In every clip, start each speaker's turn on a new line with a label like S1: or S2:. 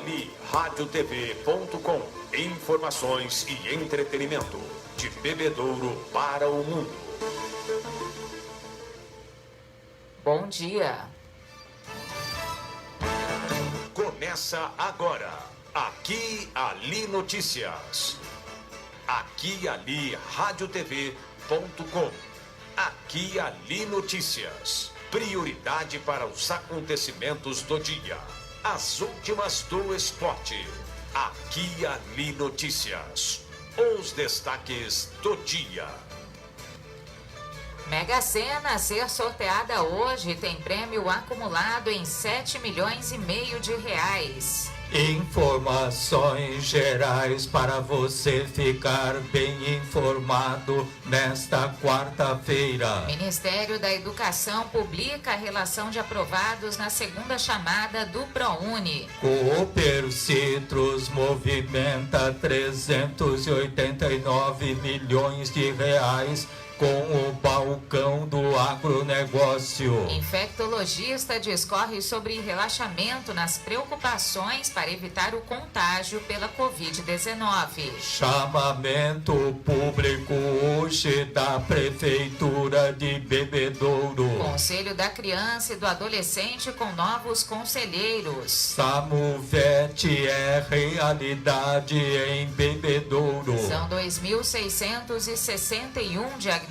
S1: aquialiradiotv.com. Informações e entretenimento de Bebedouro para o mundo.
S2: Bom dia.
S1: Começa agora. Aqui Ali Notícias. Aqui Ali radiotv.com. Aqui Ali Notícias. Prioridade para os acontecimentos do dia. As últimas do esporte. Aqui Ali Notícias. Os destaques do dia.
S2: Mega Sena a ser sorteada hoje tem prêmio acumulado em 7,5 milhões de reais.
S3: Informações gerais para você ficar bem informado nesta quarta-feira.
S2: Ministério da Educação publica a relação de aprovados na segunda chamada do ProUni.
S3: Cooper Citrus movimenta 389 milhões de reais com o balcão do agronegócio.
S2: Infectologista discorre sobre relaxamento nas preocupações para evitar o contágio pela Covid-19.
S3: Chamamento público hoje da Prefeitura de Bebedouro.
S2: Conselho da Criança e do Adolescente com novos conselheiros.
S3: Samuvete é realidade em Bebedouro.
S2: São 2.661 diagnósticos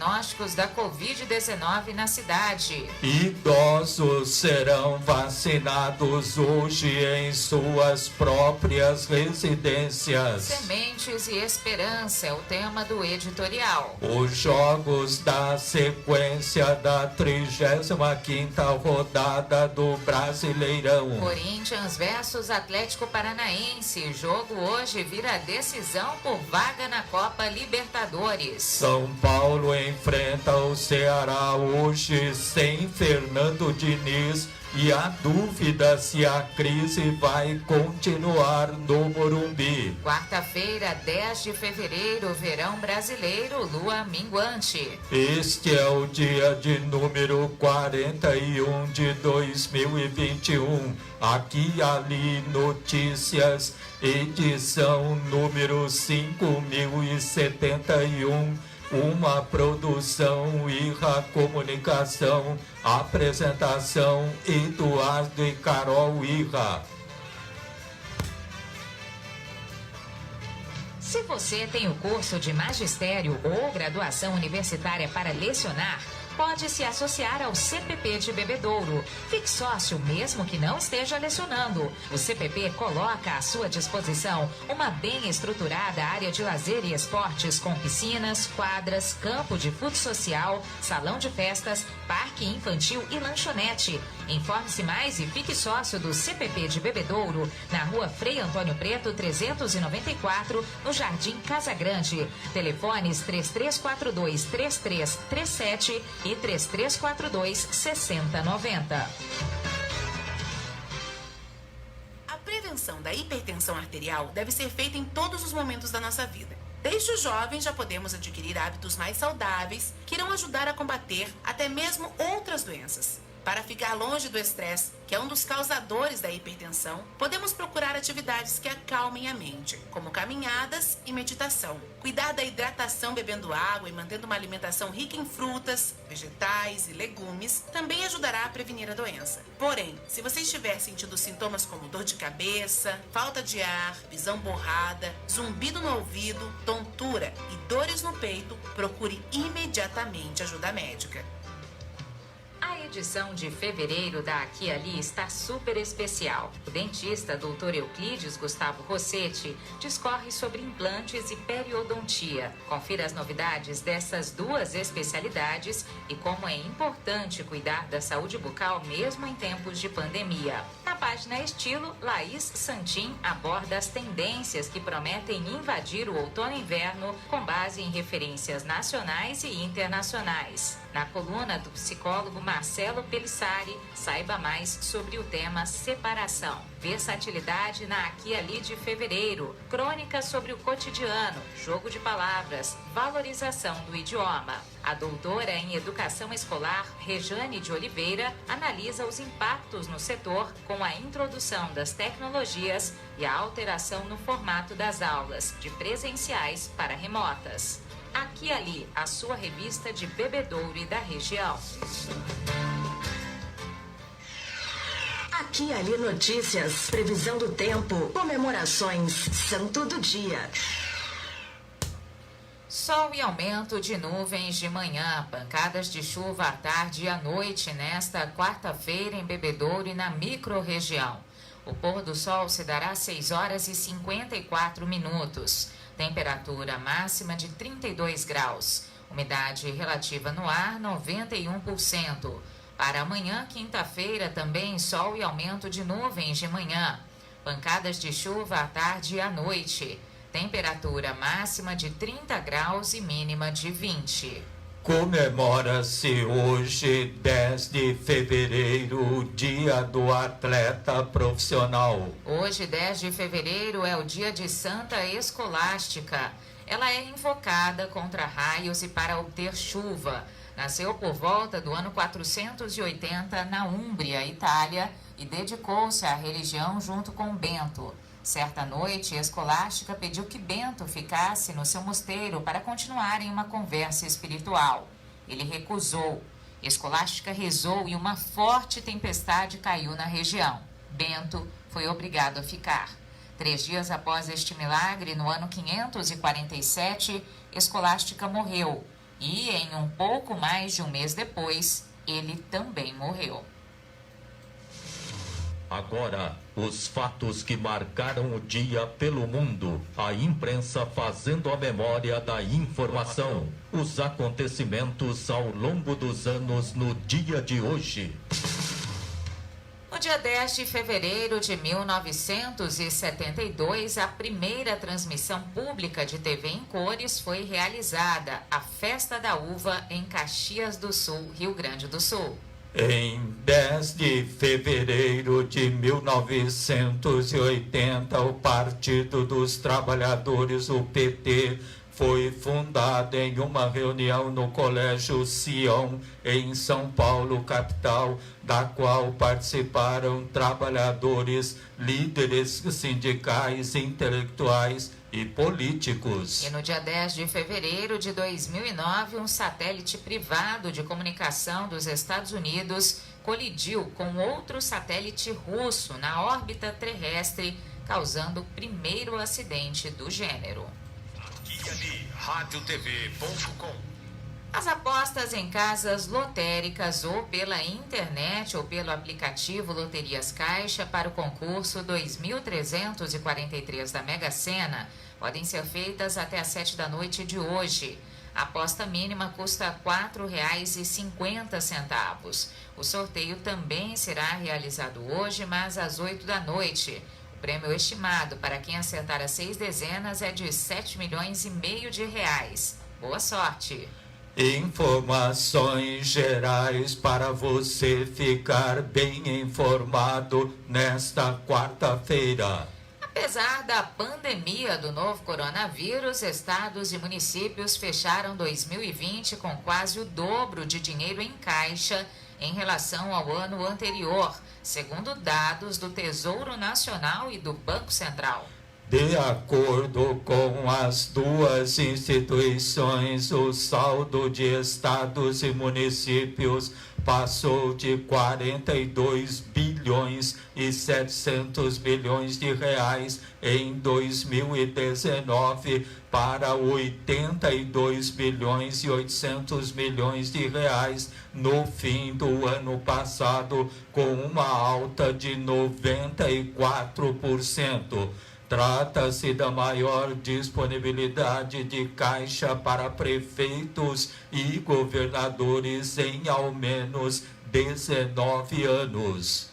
S2: da Covid-19 na cidade.
S3: Idosos serão vacinados hoje em suas próprias residências.
S2: Sementes e Esperança é o tema do editorial.
S3: Os jogos da sequência da 35ª rodada do Brasileirão.
S2: Corinthians versus Atlético Paranaense. Jogo hoje vira decisão por vaga na Copa Libertadores.
S3: São Paulo enfrenta o Ceará hoje sem Fernando Diniz e a dúvida se a crise vai continuar no Morumbi.
S2: Quarta-feira, 10 de fevereiro, verão brasileiro, lua minguante.
S3: Este é o dia de número 41 de 2021. Aqui e Ali Notícias, edição número 5071. Uma produção Irra Comunicação, apresentação Eduardo e Carol Irra.
S2: Se você tem o curso de magistério ou graduação universitária para lecionar, pode se associar ao CPP de Bebedouro. Fique sócio mesmo que não esteja lecionando. O CPP coloca à sua disposição uma bem estruturada área de lazer e esportes com piscinas, quadras, campo de futsal social, salão de festas, parque infantil e lanchonete. Informe-se mais e fique sócio do CPP de Bebedouro, na rua Frei Antônio Preto, 394, no Jardim Casa Grande. Telefones 3342-3337 e 3342-6090.
S4: A prevenção da hipertensão arterial deve ser feita em todos os momentos da nossa vida. Desde os jovens já podemos adquirir hábitos mais saudáveis que irão ajudar a combater até mesmo outras doenças. Para ficar longe do estresse, que é um dos causadores da hipertensão, podemos procurar atividades que acalmem a mente, como caminhadas e meditação. Cuidar da hidratação bebendo água e mantendo uma alimentação rica em frutas, vegetais e legumes também ajudará a prevenir a doença. Porém, se você estiver sentindo sintomas como dor de cabeça, falta de ar, visão borrada, zumbido no ouvido, tontura e dores no peito, procure imediatamente ajuda médica.
S2: A edição de fevereiro da Aqui Ali está super especial. O dentista Dr. Euclides Gustavo Rossetti discorre sobre implantes e periodontia. Confira as novidades dessas duas especialidades e como é importante cuidar da saúde bucal mesmo em tempos de pandemia. Na página Estilo, Laís Santin aborda as tendências que prometem invadir o outono e inverno com base em referências nacionais e internacionais. Na coluna do psicólogo Marcelo Pelissari, saiba mais sobre o tema separação, versatilidade na Aqui e Ali de fevereiro, crônica sobre o cotidiano, jogo de palavras, valorização do idioma. A doutora em educação escolar, Rejane de Oliveira, analisa os impactos no setor com a introdução das tecnologias e a alteração no formato das aulas, de presenciais para remotas. Aqui e Ali, a sua revista de Bebedouro e da região.
S5: Aqui e Ali Notícias, previsão do tempo, comemorações, santo do dia.
S2: Sol e aumento de nuvens de manhã, pancadas de chuva à tarde e à noite nesta quarta-feira em Bebedouro e na microrregião. O pôr do sol se dará às 6 horas e 54 minutos. Temperatura máxima de 32 graus. Umidade relativa no ar, 91%. Para amanhã, quinta-feira, também sol e aumento de nuvens de manhã. Pancadas de chuva à tarde e à noite. Temperatura máxima de 30 graus e mínima de 20.
S3: Comemora-se hoje, 10 de fevereiro, o Dia do Atleta Profissional.
S2: Hoje, 10 de fevereiro, é o dia de Santa Escolástica. Ela é invocada contra raios e para obter chuva. Nasceu por volta do ano 480 na Úmbria, Itália, e dedicou-se à religião junto com Bento. Certa noite, Escolástica pediu que Bento ficasse no seu mosteiro para continuarem uma conversa espiritual. Ele recusou. Escolástica rezou e uma forte tempestade caiu na região. Bento foi obrigado a ficar. 3 dias após este milagre, no ano 547, Escolástica morreu. E, em um pouco mais de um mês depois, ele também morreu.
S6: Agora, os fatos que marcaram o dia pelo mundo, a imprensa fazendo a memória da informação, os acontecimentos ao longo dos anos no dia de hoje.
S2: No dia 10 de fevereiro de 1972, a primeira transmissão pública de TV em cores foi realizada, a Festa da Uva em Caxias do Sul, Rio Grande do Sul.
S3: Em 10 de fevereiro de 1980, o Partido dos Trabalhadores, o PT, foi fundado em uma reunião no Colégio Sião, em São Paulo, capital, da qual participaram trabalhadores, líderes sindicais, intelectuais e políticos.
S2: E no dia 10 de fevereiro de 2009, um satélite privado de comunicação dos Estados Unidos colidiu com outro satélite russo na órbita terrestre, causando o primeiro acidente do gênero.
S1: Aqui e Ali, radiotv.com.
S2: As apostas em casas lotéricas ou pela internet ou pelo aplicativo Loterias Caixa para o concurso 2.343 da Mega Sena podem ser feitas até às 7 da noite de hoje. A aposta mínima custa R$ 4,50. O sorteio também será realizado hoje, mas às 8 da noite. O prêmio estimado para quem acertar as 6 dezenas é de R$ 7,5 milhões de reais. Boa sorte!
S3: Informações gerais para você ficar bem informado nesta quarta-feira.
S2: Apesar da pandemia do novo coronavírus, estados e municípios fecharam 2020 com quase o dobro de dinheiro em caixa em relação ao ano anterior, segundo dados do Tesouro Nacional e do Banco Central.
S3: De acordo com as duas instituições, o saldo de estados e municípios passou de 42 bilhões e 700 bilhões de reais em 2019 para 82 bilhões e 800 milhões de reais no fim do ano passado, com uma alta de 94%. Trata-se da maior disponibilidade de caixa para prefeitos e governadores em ao menos 19 anos.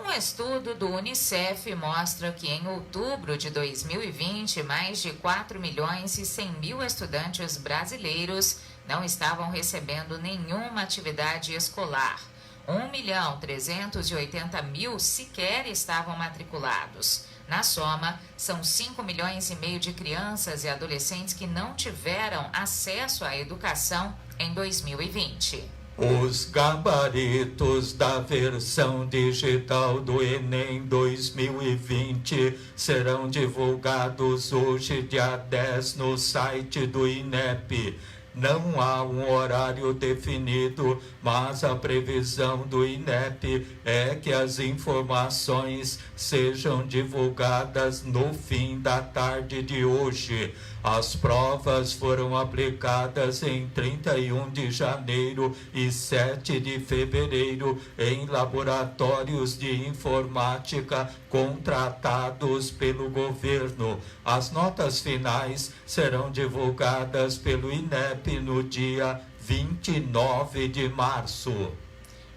S2: Um estudo do Unicef mostra que em outubro de 2020, mais de 4 milhões e 100 mil estudantes brasileiros não estavam recebendo nenhuma atividade escolar. 1.380.000 sequer estavam matriculados. Na soma, são 5,5 milhões de crianças e adolescentes que não tiveram acesso à educação em 2020.
S3: Os gabaritos da versão digital do Enem 2020 serão divulgados hoje, dia 10, no site do INEP. Não há um horário definido, mas a previsão do INEP é que as informações sejam divulgadas no fim da tarde de hoje. As provas foram aplicadas em 31 de janeiro e 7 de fevereiro em laboratórios de informática contratados pelo governo. As notas finais serão divulgadas pelo INEP no dia 29 de março.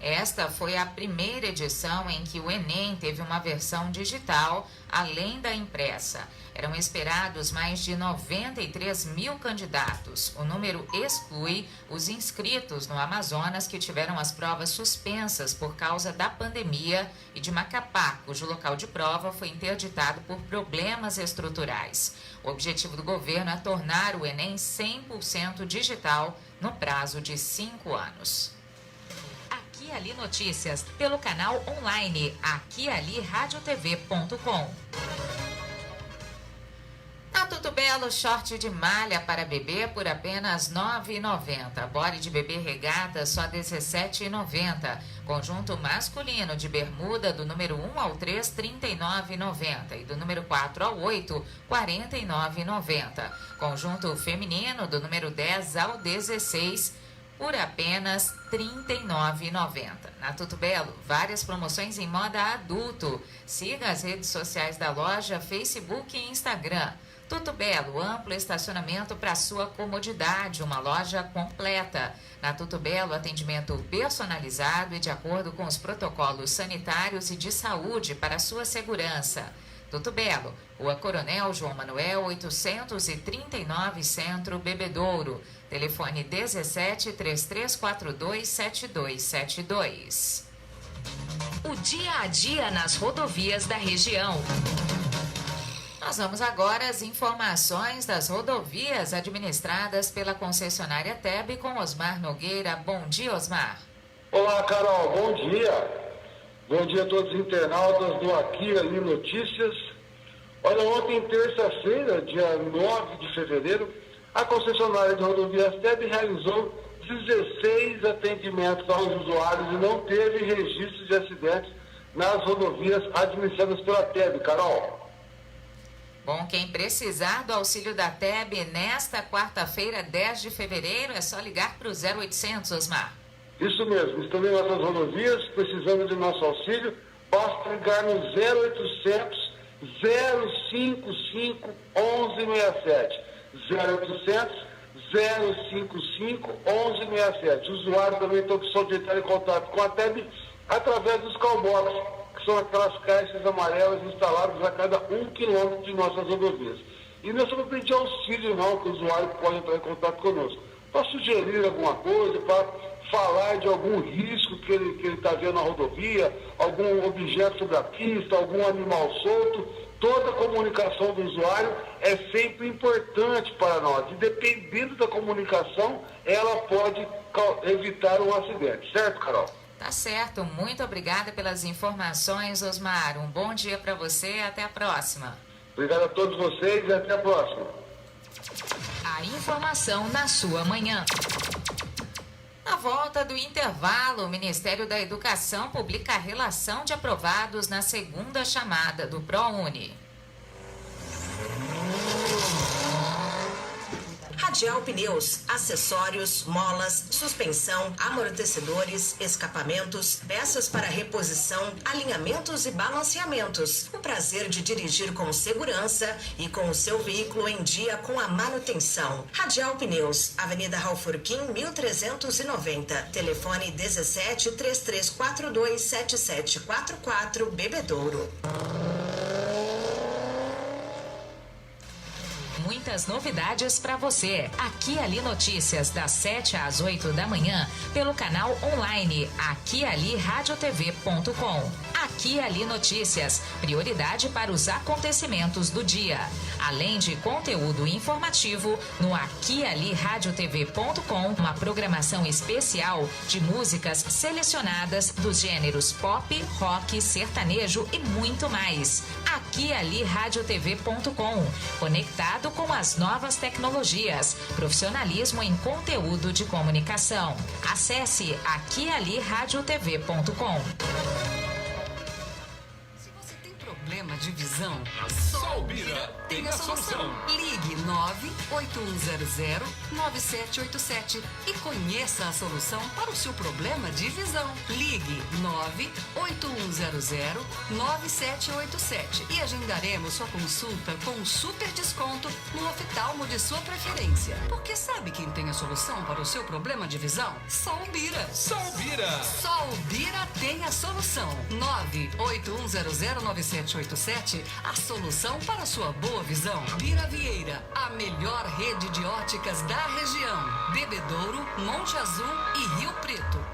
S2: Esta foi a primeira edição em que o Enem teve uma versão digital, além da impressa. Eram esperados mais de 93 mil candidatos. O número exclui os inscritos no Amazonas que tiveram as provas suspensas por causa da pandemia e de Macapá, cujo local de prova foi interditado por problemas estruturais. O objetivo do governo é tornar o Enem 100% digital no prazo de 5 anos. Aqui Ali Notícias, pelo canal online aquialiradiotv.com. Na Tudo Belo, short de malha para bebê por apenas R$ 9,90. Body de bebê regata só R$ 17,90. Conjunto masculino de bermuda do número 1 ao 3, R$ 39,90. E do número 4 ao 8, R$ 49,90. Conjunto feminino do número 10 ao 16, por apenas R$ 39,90. Na Tudo Belo, várias promoções em moda adulto. Siga as redes sociais da loja, Facebook e Instagram. Tudo Belo, amplo estacionamento para sua comodidade, uma loja completa. Na Tudo Belo, atendimento personalizado e de acordo com os protocolos sanitários e de saúde para sua segurança. Tudo Belo, Rua Coronel João Manuel, 839, Centro, Bebedouro. Telefone 17-3342-7272. O dia a dia nas rodovias da região. Nós vamos agora às informações das rodovias administradas pela concessionária TEB com Osmar Nogueira. Bom dia, Osmar.
S7: Olá, Carol. Bom dia. Bom dia a todos os internautas do Aqui Ali Notícias. Olha, ontem, terça-feira, dia 9 de fevereiro, a concessionária de rodovias TEB realizou 16 atendimentos aos usuários e não teve registro de acidentes nas rodovias administradas pela TEB, Carol.
S2: Bom, quem precisar do auxílio da TEB nesta quarta-feira, 10 de fevereiro, é só ligar para o 0800, Osmar.
S7: Isso mesmo, estamos em nossas rodovias, precisando de nosso auxílio, basta ligar no 0800 055 1167. 0800 055 1167. O usuário também tem a opção de entrar em contato com a TEB através dos callbox, que são aquelas caixas amarelas instaladas a cada 1 quilômetro de nossas rodovias. E não é só para pedir auxílio não, que o usuário pode entrar em contato conosco. Para sugerir alguma coisa, para falar de algum risco que ele está vendo na rodovia, algum objeto sobre a pista, algum animal solto. Toda a comunicação do usuário é sempre importante para nós. E dependendo da comunicação, ela pode evitar um acidente. Certo, Carol?
S2: Tá certo. Muito obrigada pelas informações, Osmar. Um bom dia para você e até a próxima.
S7: Obrigado a todos vocês e até a próxima.
S2: A informação na sua manhã. Na volta do intervalo, o Ministério da Educação publica a relação de aprovados na segunda chamada do ProUni.
S5: Radial Pneus, acessórios, molas, suspensão, amortecedores, escapamentos, peças para reposição, alinhamentos e balanceamentos. O prazer de dirigir com segurança e com o seu veículo em dia com a manutenção. Radial Pneus, Avenida Raufurquim, 1390. Telefone 17-3342-7744, Bebedouro.
S2: Muito muitas novidades para você. Aqui Ali Notícias, das 7 às 8 da manhã, pelo canal online aquialiradiotv.com. Aqui Ali Notícias, prioridade para os acontecimentos do dia. Além de conteúdo informativo, no aquialiradiotv.com, uma programação especial de músicas selecionadas dos gêneros pop, rock, sertanejo e muito mais. Aquialiradiotv.com, conectado com as novas tecnologias, profissionalismo em conteúdo de comunicação. Acesse aquialiradiotv.com.
S8: Problema de visão? Só o Bira tem a solução. Ligue 98100-9787 e conheça a solução para o seu problema de visão. Ligue 98100-9787 e agendaremos sua consulta com um super desconto no oftalmo de sua preferência. Porque sabe quem tem a solução para o seu problema de visão? Só o Bira. Só o Bira. Só o Bira tem a solução. 98100-9787, a solução para a sua boa visão. Bira Vieira, a melhor rede de óticas da região. Bebedouro, Monte Azul e Rio Preto.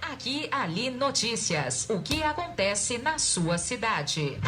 S2: Aqui Ali Notícias, o que acontece na sua cidade.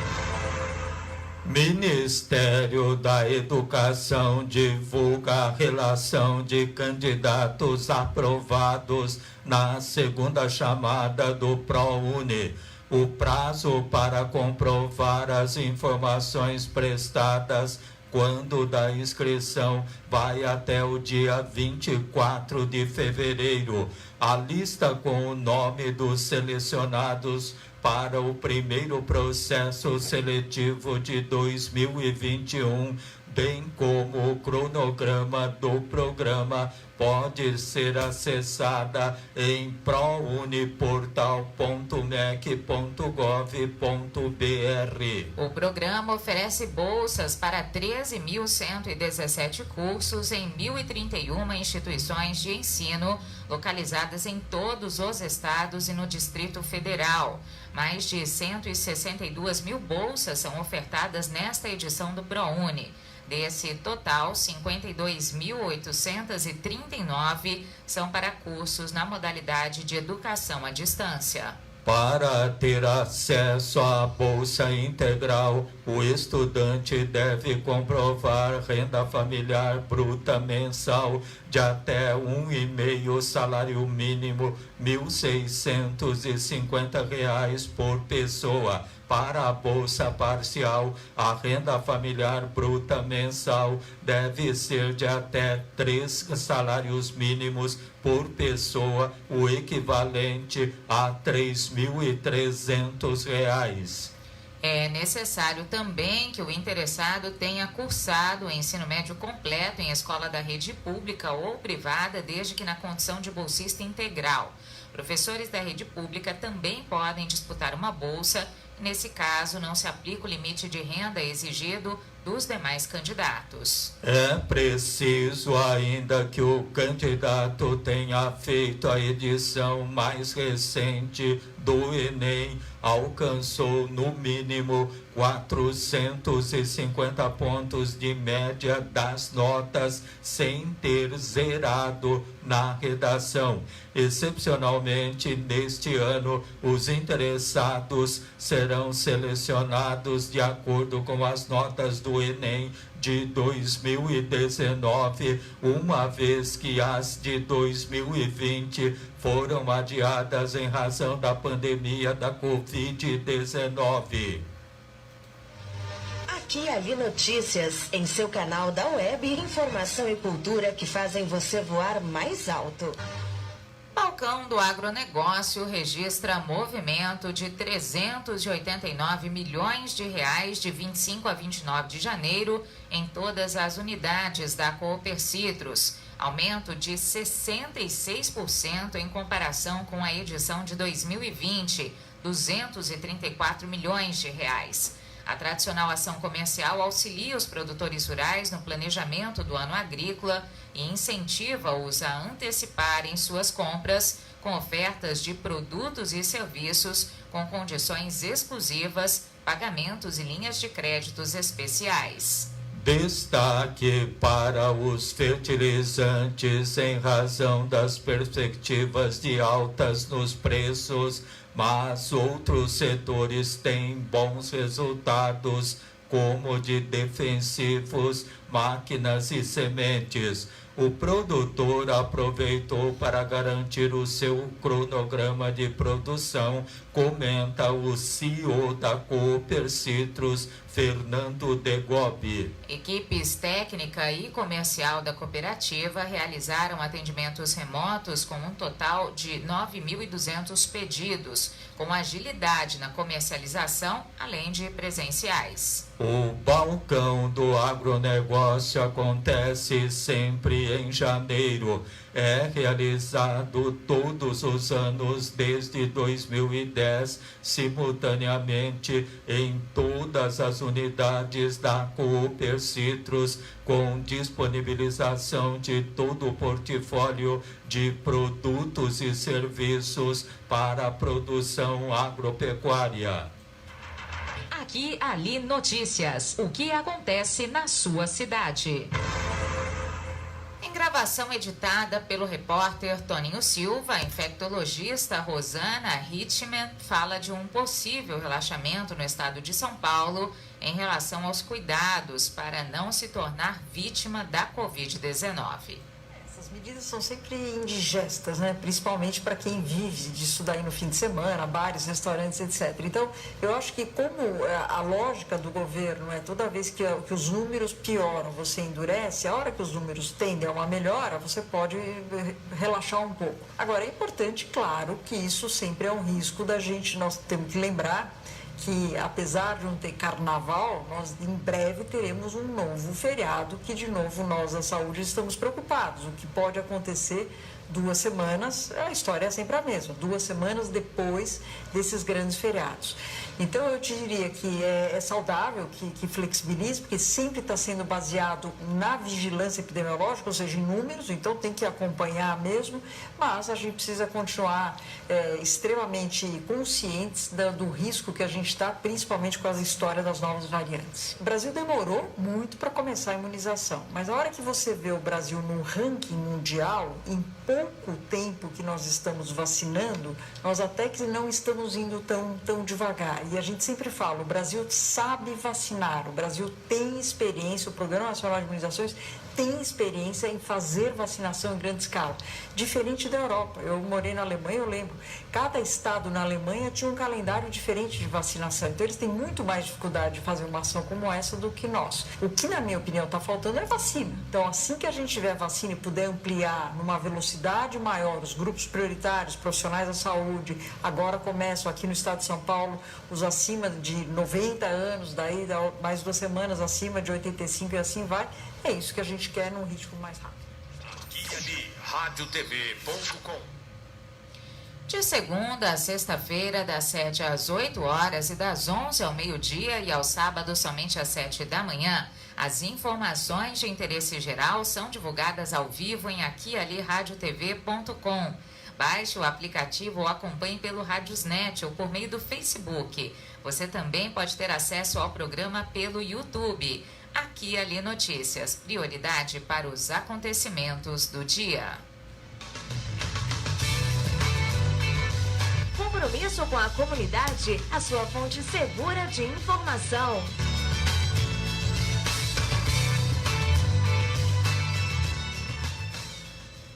S3: Ministério da Educação divulga a relação de candidatos aprovados na segunda chamada do ProUni. O prazo para comprovar as informações prestadas quando da inscrição vai até o dia 24 de fevereiro. A lista com o nome dos selecionados para o primeiro processo seletivo de 2021, bem como o cronograma do programa, pode ser acessada em prouniportal.mec.gov.br.
S2: O programa oferece bolsas para 13.117 cursos em 1.031 instituições de ensino localizadas em todos os estados e no Distrito Federal. Mais de 162 mil bolsas são ofertadas nesta edição do ProUni. Desse total, 52.839 são para cursos na modalidade de educação à distância.
S3: Para ter acesso à Bolsa Integral, o estudante deve comprovar renda familiar bruta mensal de até 1,5 salário mínimo, R$ 1.650 por pessoa. Para a Bolsa Parcial, a renda familiar bruta mensal deve ser de até 3 salários mínimos por pessoa, o equivalente a R$ 3.300.
S2: É necessário também que o interessado tenha cursado o ensino médio completo em escola da rede pública ou privada, desde que na condição de bolsista integral. Professores da rede pública também podem disputar uma bolsa. Nesse caso, não se aplica o limite de renda exigido dos demais candidatos.
S3: É preciso ainda que o candidato tenha feito a edição mais recente do Enem, alcançou no mínimo 450 pontos de média das notas sem ter zerado na redação. Excepcionalmente, neste ano, os interessados serão selecionados de acordo com as notas do Enem de 2019, uma vez que as de 2020 foram adiadas em razão da pandemia da Covid-19.
S5: Aqui Ali Notícias, em seu canal da web, informação e cultura que fazem você voar mais alto.
S2: Balcão do Agronegócio registra movimento de 389 milhões de reais de 25 a 29 de janeiro em todas as unidades da Cooper Citrus, aumento de 66% em comparação com a edição de 2020, 234 milhões de reais. A tradicional ação comercial auxilia os produtores rurais no planejamento do ano agrícola e incentiva-os a anteciparem suas compras com ofertas de produtos e serviços com condições exclusivas, pagamentos e linhas de créditos especiais.
S3: Destaque para os fertilizantes em razão das perspectivas de altas nos preços, mas outros setores têm bons resultados, como de defensivos, máquinas e sementes. O produtor aproveitou para garantir o seu cronograma de produção, comenta o CEO da Cooper Citrus, Fernando Degobi.
S2: Equipes técnica e comercial da cooperativa realizaram atendimentos remotos com um total de 9.200 pedidos, com agilidade na comercialização, além de presenciais.
S3: O balcão do agronegócio acontece sempre em janeiro. É realizado todos os anos desde 2010, simultaneamente em todas as unidades da Cooper Citrus, com disponibilização de todo o portfólio de produtos e serviços para a produção agropecuária.
S2: Aqui, ali, notícias. O que acontece na sua cidade? Em gravação editada pelo repórter Toninho Silva, a infectologista Rosana Hitchman fala de um possível relaxamento no estado de São Paulo em relação aos cuidados para não se tornar vítima da Covid-19.
S9: Essas medidas são sempre indigestas, né? Principalmente para quem vive disso daí no fim de semana, bares, restaurantes, etc. Então, eu acho que como a lógica do governo é toda vez que os números pioram, você endurece, a hora que os números tendem a uma melhora, você pode relaxar um pouco. Agora, é importante, claro, que isso sempre é um risco da gente, nós temos que lembrar que, apesar de não ter carnaval, nós em breve teremos um novo feriado que, de novo, nós da saúde estamos preocupados. O que pode acontecer 2 semanas, a história é sempre a mesma, 2 semanas depois desses grandes feriados. Então, eu te diria que é saudável que flexibilize, porque sempre está sendo baseado na vigilância epidemiológica, ou seja, em números, então tem que acompanhar mesmo, mas a gente precisa continuar extremamente conscientes do risco que a gente está, principalmente com a história das novas variantes. O Brasil demorou muito para começar a imunização, mas a hora que você vê o Brasil no ranking mundial, em pouco tempo que nós estamos vacinando, nós até que não estamos indo tão devagar. E a gente sempre fala, o Brasil sabe vacinar, o Brasil tem experiência, o Programa Nacional de Imunizações tem experiência em fazer vacinação em grande escala, diferente da Europa. Eu morei na Alemanha, eu lembro, cada estado na Alemanha tinha um calendário diferente de vacinação, então eles têm muito mais dificuldade de fazer uma ação como essa do que nós. O que, na minha opinião, está faltando é vacina. Então, assim que a gente tiver vacina e puder ampliar numa velocidade maior os grupos prioritários, profissionais da saúde, agora começam aqui no estado de São Paulo, os acima de 90 anos, daí mais 2 semanas acima de 85 e assim vai. É isso que a gente quer num ritmo mais rápido.
S1: Aqui ali, radiotv.com.
S2: De segunda a sexta-feira, das 7 às 8 horas e das 11 ao meio-dia e ao sábado somente às 7 da manhã, as informações de interesse geral são divulgadas ao vivo em aquiali.radiotv.com. Baixe o aplicativo ou acompanhe pelo Radiosnet ou por meio do Facebook. Você também pode ter acesso ao programa pelo YouTube. Aqui ali Notícias, prioridade para os acontecimentos do dia.
S10: Compromisso com a comunidade, a sua fonte segura de informação.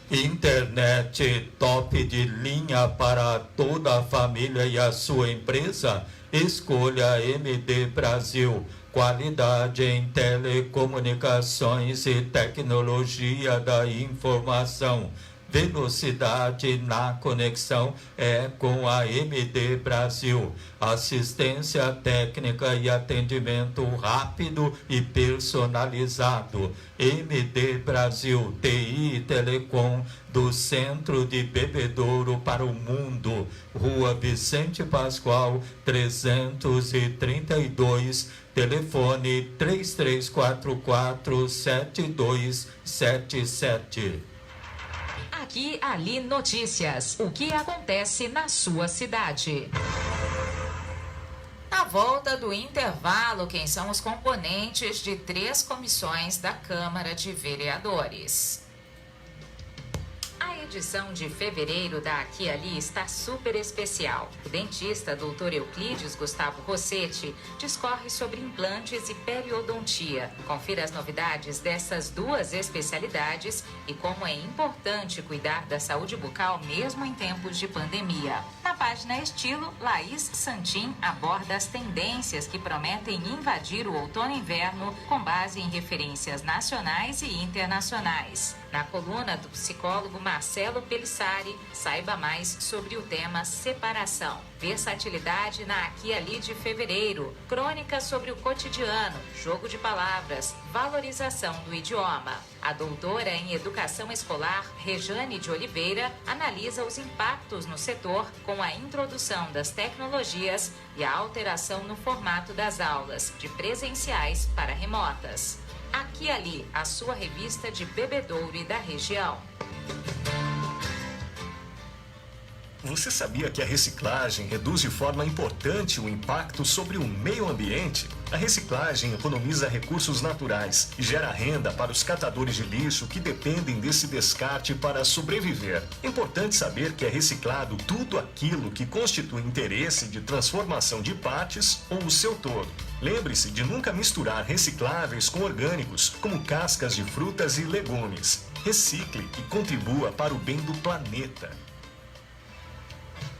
S3: Internet top de linha para toda a família e a sua empresa? Escolha MD Brasil. Qualidade em telecomunicações e tecnologia da informação. Velocidade na conexão é com a MD Brasil. Assistência técnica e atendimento rápido e personalizado. MD Brasil, TI e Telecom, do centro de Bebedouro para o mundo. Rua Vicente Pascoal, 332, telefone 3344-7277.
S2: Aqui, ali, notícias. O que acontece na sua cidade? Na volta do intervalo, quem são os componentes de 3 comissões da Câmara de Vereadores? A edição de fevereiro da Aqui e Ali está super especial. O dentista Dr. Euclides Gustavo Rossetti discorre sobre implantes e periodontia. Confira as novidades dessas 2 especialidades e como é importante cuidar da saúde bucal mesmo em tempos de pandemia. Na página Estilo, Laís Santin aborda as tendências que prometem invadir o outono e inverno com base em referências nacionais e internacionais. Na coluna do psicólogo Marcelo Pelissari, saiba mais sobre o tema separação. Versatilidade na Aqui e Ali de fevereiro. Crônicas sobre o cotidiano, jogo de palavras, valorização do idioma. A doutora em Educação Escolar, Rejane de Oliveira, analisa os impactos no setor com a introdução das tecnologias e a alteração no formato das aulas, de presenciais para remotas. Aqui e Ali, a sua revista de Bebedouro e da região.
S11: Você sabia que a reciclagem reduz de forma importante o impacto sobre o meio ambiente? A reciclagem economiza recursos naturais e gera renda para os catadores de lixo que dependem desse descarte para sobreviver. É importante saber que é reciclado tudo aquilo que constitui interesse de transformação de partes ou o seu todo. Lembre-se de nunca misturar recicláveis com orgânicos, como cascas de frutas e legumes. Recicle e contribua para o bem do planeta.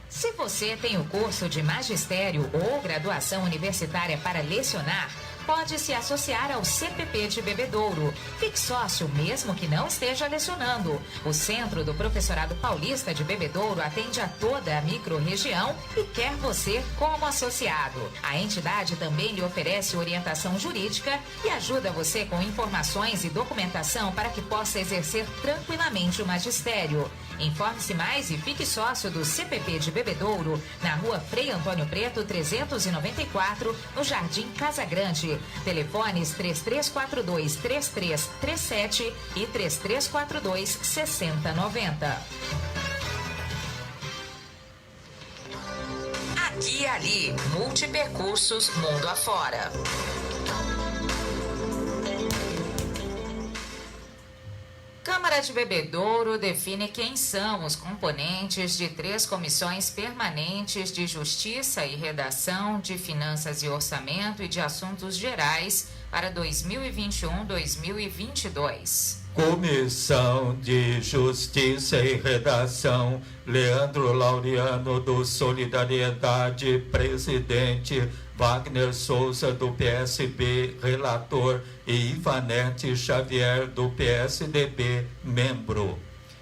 S2: Se você tem o curso de magistério ou graduação universitária para lecionar, pode se associar ao CPP de Bebedouro. Fique sócio mesmo que não esteja lecionando. O Centro do Professorado Paulista de Bebedouro atende a toda a microrregião e quer você como associado. A entidade também lhe oferece orientação jurídica e ajuda você com informações e documentação para que possa exercer tranquilamente o magistério. Informe-se mais e fique sócio do CPP de Bebedouro, na rua Frei Antônio Preto, 394, no Jardim Casa Grande. Telefones 3342-3337 e 3342-6090. Aqui e Ali, multipercursos mundo afora. Câmara de Bebedouro define quem são os componentes de 3 comissões permanentes de Justiça e Redação, de Finanças e Orçamento e de Assuntos Gerais para 2021-2022.
S3: Comissão de Justiça e Redação, Leandro Laureano do Solidariedade, presidente, Wagner Souza do PSB, relator, e Ivanete Xavier do PSDB, membro.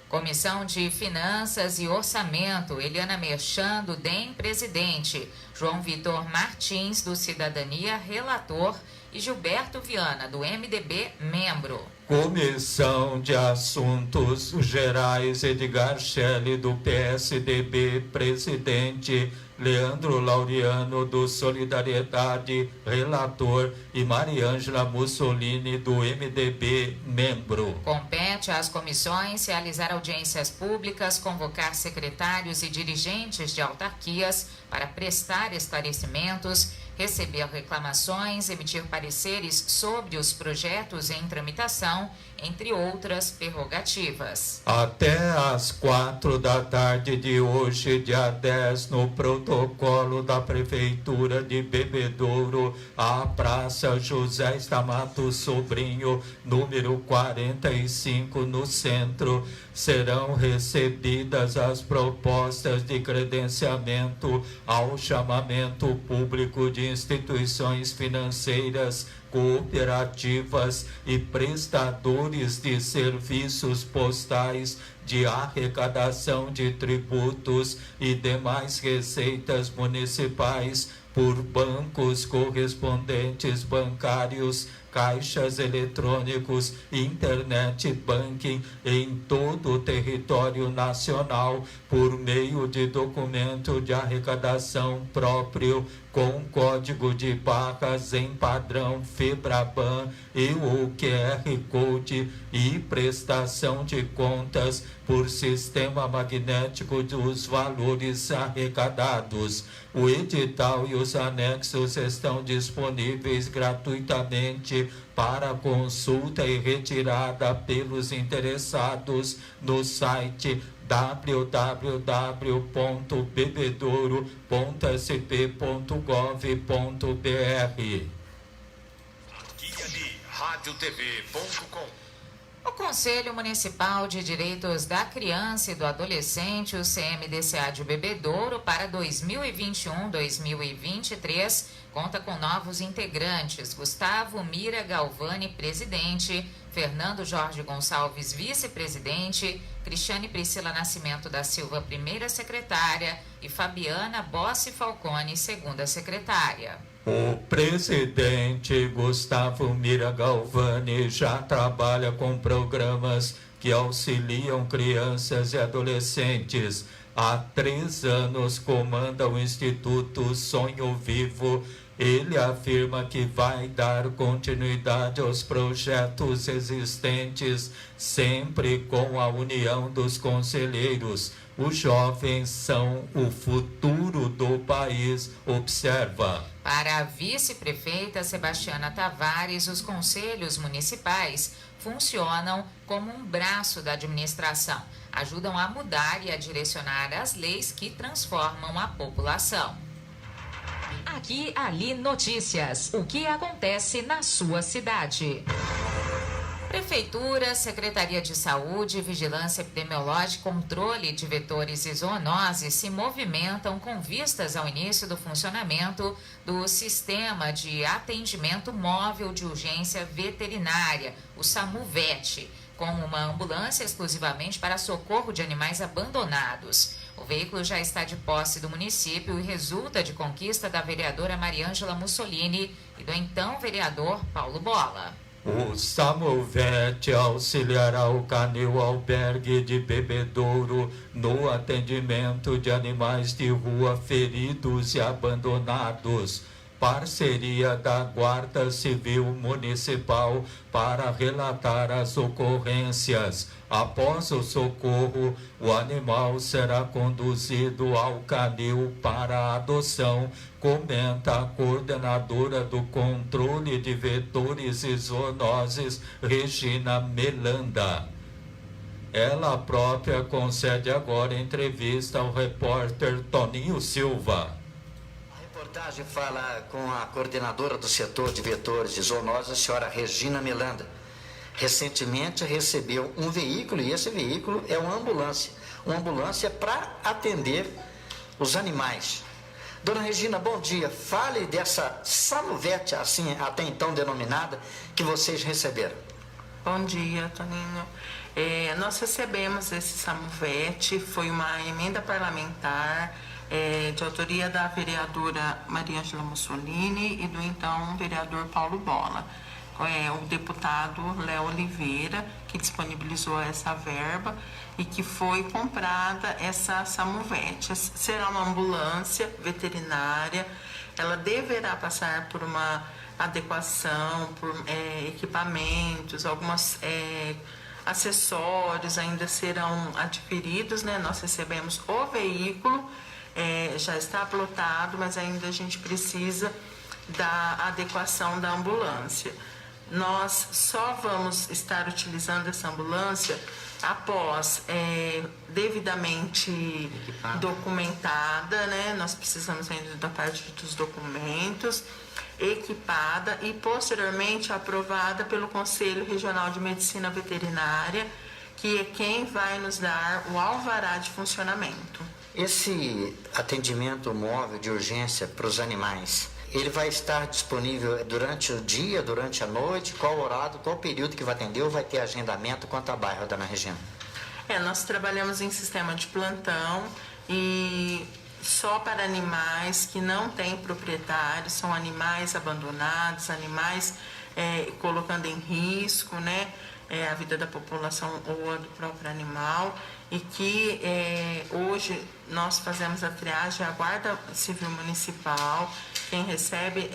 S2: Comissão de Finanças e Orçamento, Eliana Merchan do DEM, presidente, João Vitor Martins do Cidadania, relator, e Gilberto Viana do MDB, membro.
S3: Comissão de Assuntos Gerais, Edgar Schelle do PSDB, presidente, Leandro Laureano do Solidariedade, relator, e Mariângela Mussolini do MDB, membro.
S2: Compete às comissões realizar audiências públicas, convocar secretários e dirigentes de autarquias para prestar esclarecimentos, receber reclamações, emitir pareceres sobre os projetos em tramitação, entre outras prerrogativas.
S3: Até às 4 da tarde de hoje, dia 10, no protocolo da Prefeitura de Bebedouro, a Praça José Stamato Sobrinho, número 45, no centro, serão recebidas as propostas de credenciamento ao chamamento público de instituições financeiras, cooperativas e prestadores de serviços postais de arrecadação de tributos e demais receitas municipais por bancos correspondentes bancários caixas eletrônicos, internet banking em todo o território nacional por meio de documento de arrecadação próprio com código de barras em padrão FEBRABAN e o QR Code e prestação de contas por sistema magnético dos valores arrecadados. O edital e os anexos estão disponíveis gratuitamente para consulta e retirada pelos interessados no site www.bebedouro.sp.gov.br.
S1: Guia de radiotv.com.
S2: O Conselho Municipal de Direitos da Criança e do Adolescente, o CMDCA de Bebedouro, para 2021-2023, conta com novos integrantes: Gustavo Mira Galvani, presidente; Fernando Jorge Gonçalves, vice-presidente; Cristiane Priscila Nascimento da Silva, primeira secretária; e Fabiana Bossi Falcone, segunda secretária.
S3: O presidente Gustavo Mira Galvani já trabalha com programas que auxiliam crianças e adolescentes. Há 3 anos comanda o Instituto Sonho Vivo. Ele afirma que vai dar continuidade aos projetos existentes, sempre com a união dos conselheiros. Os jovens são o futuro do país, observa.
S2: Para a vice-prefeita Sebastiana Tavares, os conselhos municipais funcionam como um braço da administração. Ajudam a mudar e a direcionar as leis que transformam a população. Aqui, ali, notícias. O que acontece na sua cidade? Prefeitura, Secretaria de Saúde, Vigilância Epidemiológica e Controle de Vetores e Zoonoses se movimentam com vistas ao início do funcionamento do Sistema de Atendimento Móvel de Urgência Veterinária, o SAMU-VET, com uma ambulância exclusivamente para socorro de animais abandonados. O veículo já está de posse do município e resulta de conquista da vereadora Mariângela Mussolini e do então vereador Paulo Bola.
S3: O SAMU-VET auxiliará o Canil Albergue de Bebedouro no atendimento de animais de rua feridos e abandonados. Parceria da Guarda Civil Municipal para relatar as ocorrências. Após o socorro, o animal será conduzido ao canil para adoção, comenta a coordenadora do controle de vetores e zoonoses, Regina Melanda. Ela própria concede agora entrevista ao repórter Toninho Silva.
S12: A reportagem fala com a coordenadora do setor de vetores e zoonoses, a senhora Regina Melanda. Recentemente recebeu um veículo, e esse veículo é uma ambulância para atender os animais. Dona Regina, bom dia. Fale dessa SAMU-VET, assim até então denominada, que vocês receberam.
S13: Bom dia, Toninho. Nós recebemos esse SAMU-VET, foi uma emenda parlamentar de autoria da vereadora Mariângela Mussolini e do então vereador Paulo Bola. O deputado Léo Oliveira, que disponibilizou essa verba e que foi comprada essa SAMU-VET. Será uma ambulância veterinária, ela deverá passar por uma adequação, por equipamentos, alguns acessórios ainda serão adquiridos, né? Nós recebemos o veículo, já está plotado, mas ainda a gente precisa da adequação da ambulância. Nós só vamos estar utilizando essa ambulância após devidamente documentada, né? Nós precisamos ainda da parte dos documentos, equipada e posteriormente aprovada pelo Conselho Regional de Medicina Veterinária, que é quem vai nos dar o alvará de funcionamento.
S12: Esse atendimento móvel de urgência para os animais, ele vai estar disponível durante o dia, durante a noite? Qual horário, qual período que vai atender ou vai ter agendamento? Quanto a bairro, dona Regina?
S13: Nós trabalhamos em sistema de plantão e só para animais que não têm proprietários, são animais abandonados, animais colocando em risco, né, a vida da população ou a do próprio animal, e que hoje nós fazemos a triagem, a Guarda Civil Municipal, quem recebe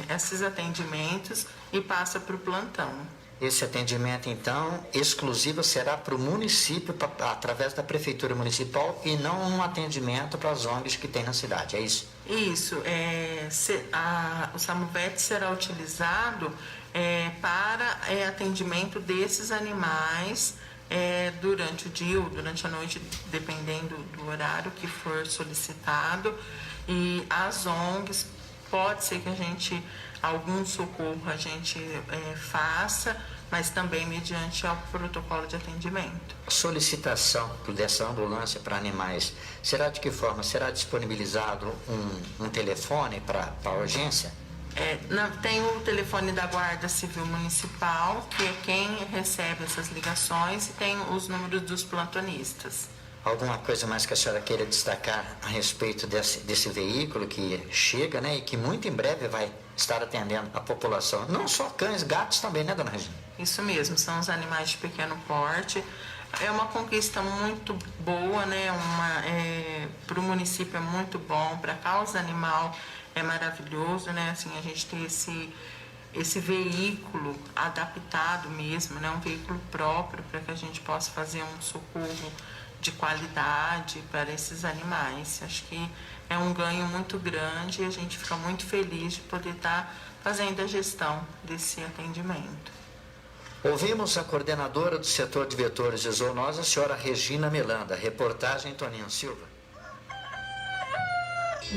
S13: esses atendimentos e passa para o plantão.
S12: Esse atendimento, então, exclusivo será para o município, através da Prefeitura Municipal, e não um atendimento para as ONGs que tem na cidade, é isso?
S13: Isso. O SAMUVET será utilizado para atendimento desses animais durante o dia ou durante a noite, dependendo do horário que for solicitado. E as ONGs, pode ser que algum socorro a gente faça, mas também mediante o protocolo de atendimento.
S12: A solicitação dessa ambulância para animais, será de que forma? Será disponibilizado um telefone para a urgência?
S13: Tem o telefone da Guarda Civil Municipal, que é quem recebe essas ligações, e tem os números dos plantonistas.
S12: Alguma coisa mais que a senhora queira destacar a respeito desse veículo que chega, né, e que muito em breve vai estar atendendo a população? Não só cães, gatos também, né, dona Regina?
S13: Isso mesmo, são os animais de pequeno porte. É uma conquista muito boa, né? Para o município é muito bom, para a causa animal é maravilhoso, né? Assim, a gente tem esse veículo adaptado mesmo, né? Um veículo próprio para que a gente possa fazer um socorro de qualidade para esses animais. Acho que é um ganho muito grande e a gente fica muito feliz de poder estar fazendo a gestão desse atendimento.
S12: Ouvimos a coordenadora do setor de vetores de zoonose, a senhora Regina Melanda. Reportagem Toninho Silva.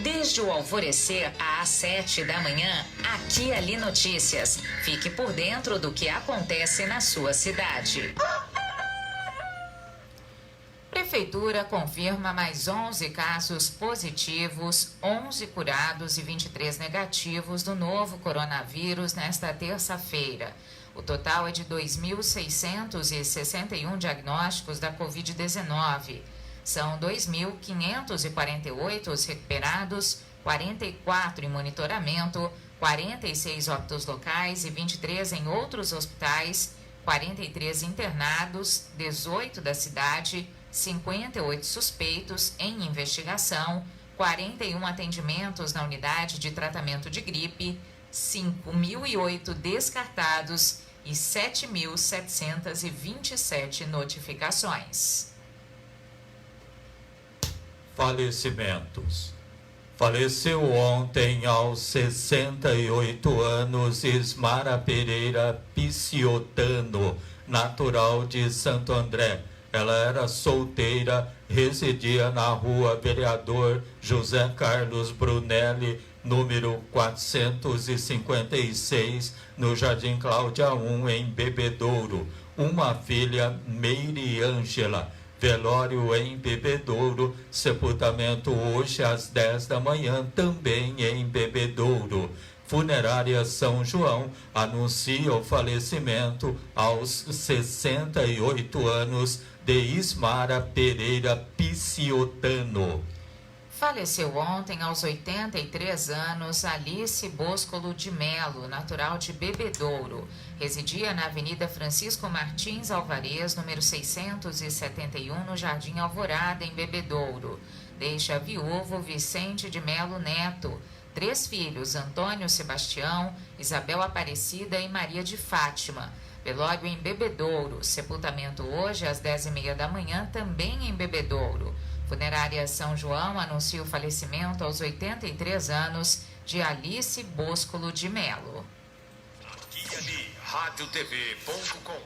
S2: Desde o alvorecer às 7 da manhã, aqui Ali Notícias. Fique por dentro do que acontece na sua cidade. Prefeitura confirma mais 11 casos positivos, 11 curados e 23 negativos do novo coronavírus nesta terça-feira. O total é de 2.661 diagnósticos da Covid-19. São 2.548 recuperados, 44 em monitoramento, 46 óbitos locais e 23 em outros hospitais, 43 internados, 18 da cidade, 58 suspeitos em investigação, 41 atendimentos na unidade de tratamento de gripe, 5.008 descartados e 7.727 notificações.
S3: Falecimentos. Faleceu ontem aos 68 anos Ismara Pereira Piciotano, natural de Santo André. Ela era solteira, residia na rua Vereador José Carlos Brunelli, número 456, no Jardim Cláudia 1, em Bebedouro. Uma filha, Meire Ângela. Velório em Bebedouro, sepultamento hoje às 10 da manhã, também em Bebedouro. Funerária São João anuncia o falecimento aos 68 anos de Ismara Pereira Piciotano.
S2: Faleceu ontem, aos 83 anos, Alice Boscolo de Melo, natural de Bebedouro. Residia na Avenida Francisco Martins Alvarez, número 671, no Jardim Alvorada, em Bebedouro. Deixa viúvo Vicente de Melo Neto. 3 filhos, Antônio Sebastião, Isabel Aparecida e Maria de Fátima. Velório em Bebedouro. Sepultamento hoje às 10h30 da manhã, também em Bebedouro. Funerária São João anuncia o falecimento aos 83 anos de Alice Boscolo de Melo.
S1: Aqui Ali, radiotv.com.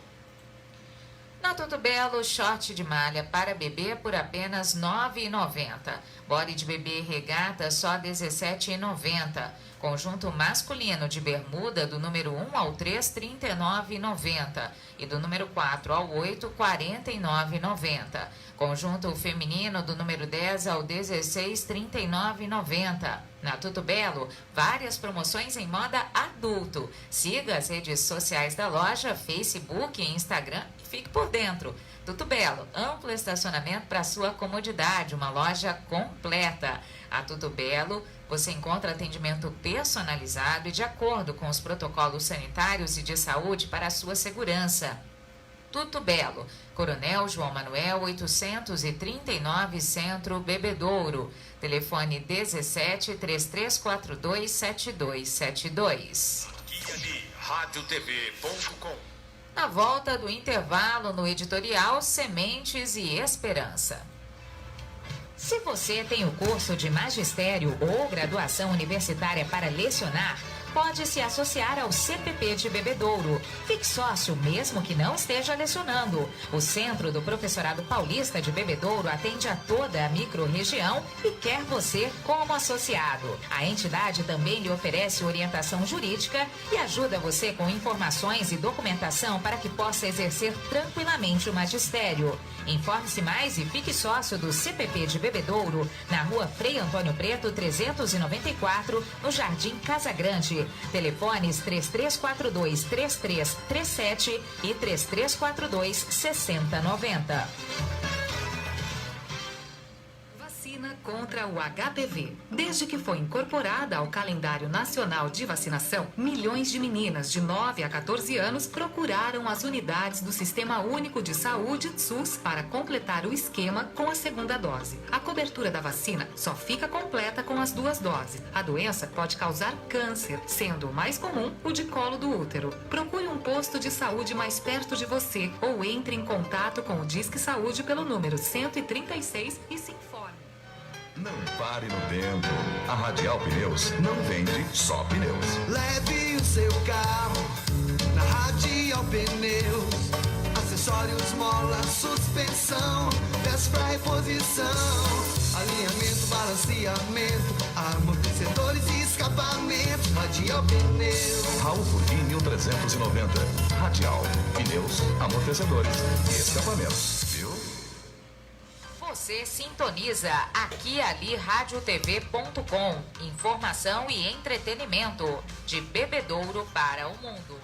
S2: Na Tudo Belo, short de malha para bebê por apenas R$ 9,90. Body de bebê regata só R$ 17,90. Conjunto masculino de bermuda do número 1 ao 3, R$ 39,90. E do número 4 ao 8, R$ 49,90. Conjunto feminino do número 10 ao 16, R$ 39,90. Na Tudo Belo, várias promoções em moda adulto. Siga as redes sociais da loja, Facebook, Instagram e fique por dentro. Tudo Belo, amplo estacionamento para sua comodidade, uma loja completa. A Tudo Belo, você encontra atendimento personalizado e de acordo com os protocolos sanitários e de saúde para a sua segurança. Tudo Belo, Coronel João Manuel 839 Centro, Bebedouro. Telefone 17 3342 7272.
S1: RadioTV.com.
S2: Na volta do intervalo no editorial Sementes e Esperança. Se você tem o curso de magistério ou graduação universitária para lecionar, pode se associar ao CPP de Bebedouro. Fique sócio mesmo que não esteja lecionando. O Centro do Professorado Paulista de Bebedouro atende a toda a microrregião e quer você como associado. A entidade também lhe oferece orientação jurídica e ajuda você com informações e documentação para que possa exercer tranquilamente o magistério. Informe-se mais e fique sócio do CPP de Bebedouro, na rua Frei Antônio Preto, 394, no Jardim Casa Grande. Telefones 3342-3337 e 3342-6090.
S14: Vacina contra o HPV. Desde que foi incorporada ao calendário nacional de vacinação, milhões de meninas de 9 a 14 anos procuraram as unidades do Sistema Único de Saúde, SUS, para completar o esquema com a segunda dose. A cobertura da vacina só fica completa com as 2 doses. A doença pode causar câncer, sendo o mais comum o de colo do útero. Procure um posto de saúde mais perto de você ou entre em contato com o Disque Saúde pelo número 136 e se informe.
S15: Não pare no tempo. A Radial Pneus não vende só pneus.
S16: Leve o seu carro na Radial Pneus. Acessórios, mola, suspensão, peças pra reposição, alinhamento, balanceamento, amortecedores e escapamento. Radial Pneus.
S15: Raul Coutinho 390. Radial Pneus, amortecedores e escapamentos. Viu?
S2: Você sintoniza aqui e ali RadioTV.com. Informação e entretenimento de Bebedouro para o mundo.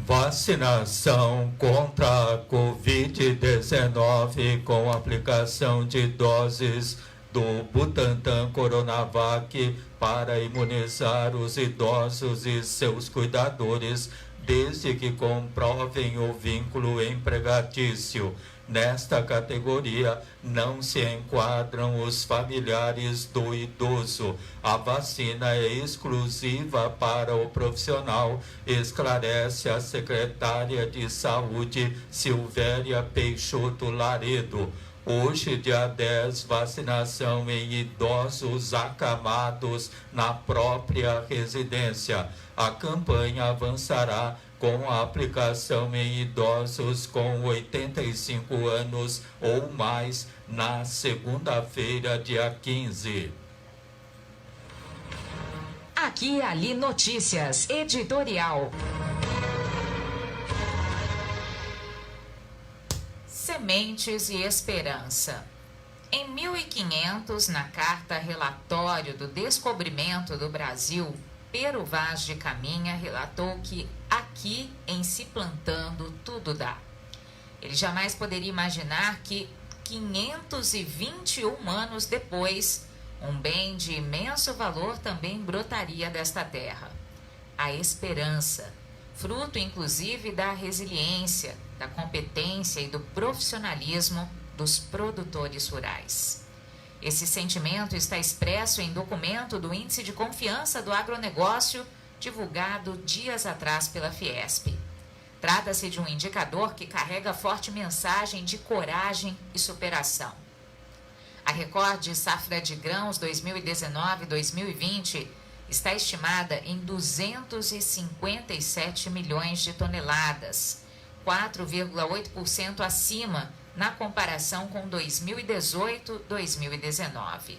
S3: Vacinação contra a Covid-19 com aplicação de doses do Butantan Coronavac para imunizar os idosos e seus cuidadores, desde que comprovem o vínculo empregatício. Nesta categoria, não se enquadram os familiares do idoso. A vacina é exclusiva para o profissional, esclarece a secretária de Saúde, Silvéria Peixoto Laredo. Hoje, dia 10, vacinação em idosos acamados na própria residência. A campanha avançará com a aplicação em idosos com 85 anos ou mais na segunda-feira, dia 15.
S2: Aqui e ali notícias, editorial. Sementes e Esperança. Em 1500, na carta relatório do descobrimento do Brasil, Pero Vaz de Caminha relatou que aqui em se plantando tudo dá. Ele jamais poderia imaginar que 521 anos depois, um bem de imenso valor também brotaria desta terra. A esperança, fruto inclusive da resiliência, da competência e do profissionalismo dos produtores rurais. Esse sentimento está expresso em documento do Índice de Confiança do Agronegócio, divulgado dias atrás pela Fiesp. Trata-se de um indicador que carrega forte mensagem de coragem e superação. A recorde safra de grãos 2019-2020 está estimada em 257 milhões de toneladas, 4,8% acima na comparação com 2018-2019.